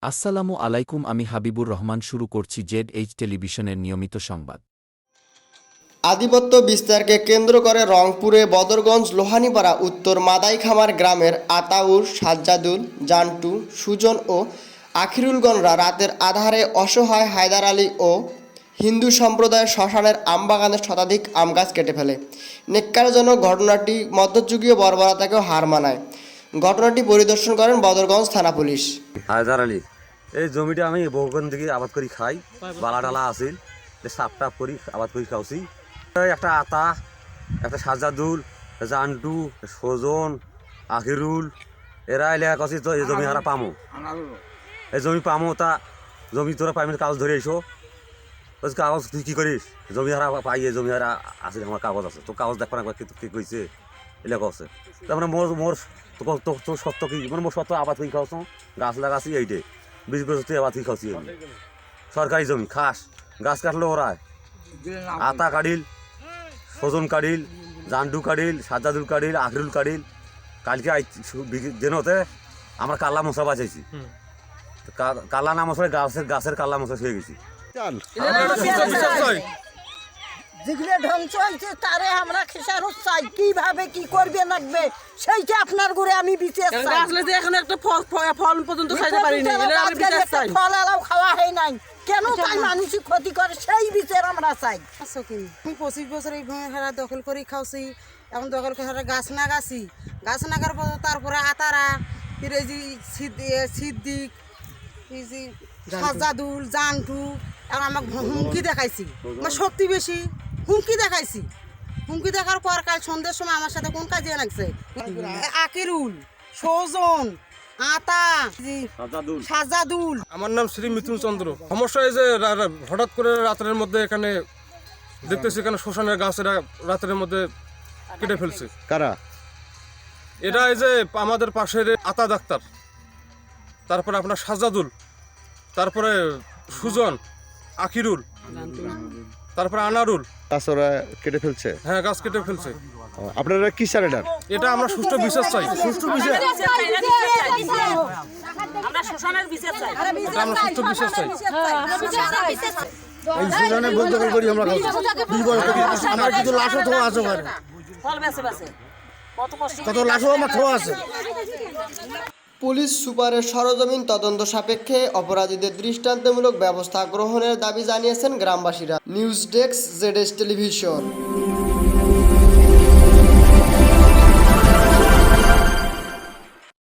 আসসালামু আলাইকুম, আমি হাবিবুর রহমান। শুরু করছি ZH টেলিভিশনের নিয়মিত সংবাদ। আধিপত্য বিস্তারকে কেন্দ্র করে রংপুরে বদরগঞ্জ লোহানীপাড়া উত্তর মাদাইখামার গ্রামের আতাউর, সাজ্জাদুল, জান্টু, সুজন ও আখিরুলগণরা রাতের আধারে অসহায় হায়দার আলী ও হিন্দু সম্প্রদায়ের শ্মশানের আমবাগানের শতাধিক আম গাছ কেটে ফেলে। নেক্কারজনক ঘটনাটি মধ্যযুগীয় বর্বরতাকেও হার মানায়। ঘটনাটি পরিদর্শন করেন বদরগঞ্জ থানা পুলিশ। হায়দার আলী, এই জমিটা আমি বহুক্ষণ থেকে আবাদ করি খাই, বালা টালা আসিল, সাপ টাপ করি আবাদ করি খাওছি। একটা আতা, একটা সাজ্জাদুল, জান্টু, সজন, আখিরুল, এরা এলে কছি তো এই জমি হারা পামো, এই জমি পামো, তা জমি তোরা পাইমি কাগজ ধরে এসো। কাগজ তুই কী করিস? জমি হারা পাই, এই জমি হারা আসিল, আমার কাগজ আছে, তো কাগজ দেখো না একবার কি কইছে এলে কছে। তারপরে মোর তোর সত্য কি, মানে মোর সত্য আবাদ করি খাওয়াছ, গাছ লাগাছি এইটে 20 বছর তুই আবাদ করি খাওয়াছি। সরকারি জমি খাস, গাছ কাটলো ওরায়, আতা কাটিল, সজন কাটিল, জান্ডু কাটিল, সাজ্জাদুল কাটিল, আখরুল কাটিল। কালকে দিনতে আমরা কাল্লা মশা বাঁচাইছি, কাল্লা না মশাই গাছের কাল্লা মশা হয়ে গেছি। যেগুলো ধ্বংস হয়েছে তারে আমরা খেসারত চাই, কিভাবে কি করবে লাগবে সেইটা আপনার ঘুরে আমি বিচার চাই। এখন একটা ফল পর্যন্ত খাইতে পারিনি, ফল এলাও খাওয়া হয় নাই কেন, তাই মানুষই ক্ষতি করে সেই বিচার আমরা চাই। আমি 25 বছর এই হারা দখল করে খাওছি, এখন দখল করে হারা গাছ নাগাছি, গাছ নাগার পর তারপরে আতারা, ফিরে যে সিদ্দিক, সাজ্জাদুল, জান্টু, এখন আমাকে হুমকি দেখাইছি, আমার শক্তি বেশি, হুমকি দেখাইছি। হুমকি দেখার পর কাল সন্ধ্যের সময় আমার সাথে কোন কাজে লাগছে, আকিরুল, সজন, আতা, সাজ্জাদুল। আমার নাম শ্রী মিথুন চন্দ্র। সমস্যা এই যে হঠাৎ করে রাতের মধ্যে এখানে দেখতেছি এখানে শ্মশানের গাছ এরা রাতের মধ্যে কেটে ফেলছে। কারা? এরা এই যে আমাদের পাশের আতা ডাক্তার, তারপরে আপনার সাজ্জাদুল, তারপরে সুজন, আখিরুল, তারপরে আনারুল। গাছ ওরা কেটে ফেলছে? হ্যাঁ, গাছ কেটে ফেলছে। আপনারা কি চান এটা? এটা আমরা সুষ্ঠু বিচার চাই, সুষ্ঠু বিচার, আমরা শ্মশানের বিচার চাই, এটা আমরা সুষ্ঠু বিচার চাই। এই সুজানে বলতে করি আমরা আমার কিছু লাশও তো আছে, ফল বেছে বেছে কত কষ্ট, কত লাশও আমার তো আছে। পুলিশ সুপারের সরজমিন তদন্ত সাপেক্ষে অপরাধীদের দৃষ্টান্তমূলক ব্যবস্থা গ্রহণের দাবি জানিয়েছেন গ্রামবাসীরা। News desk, ZH television.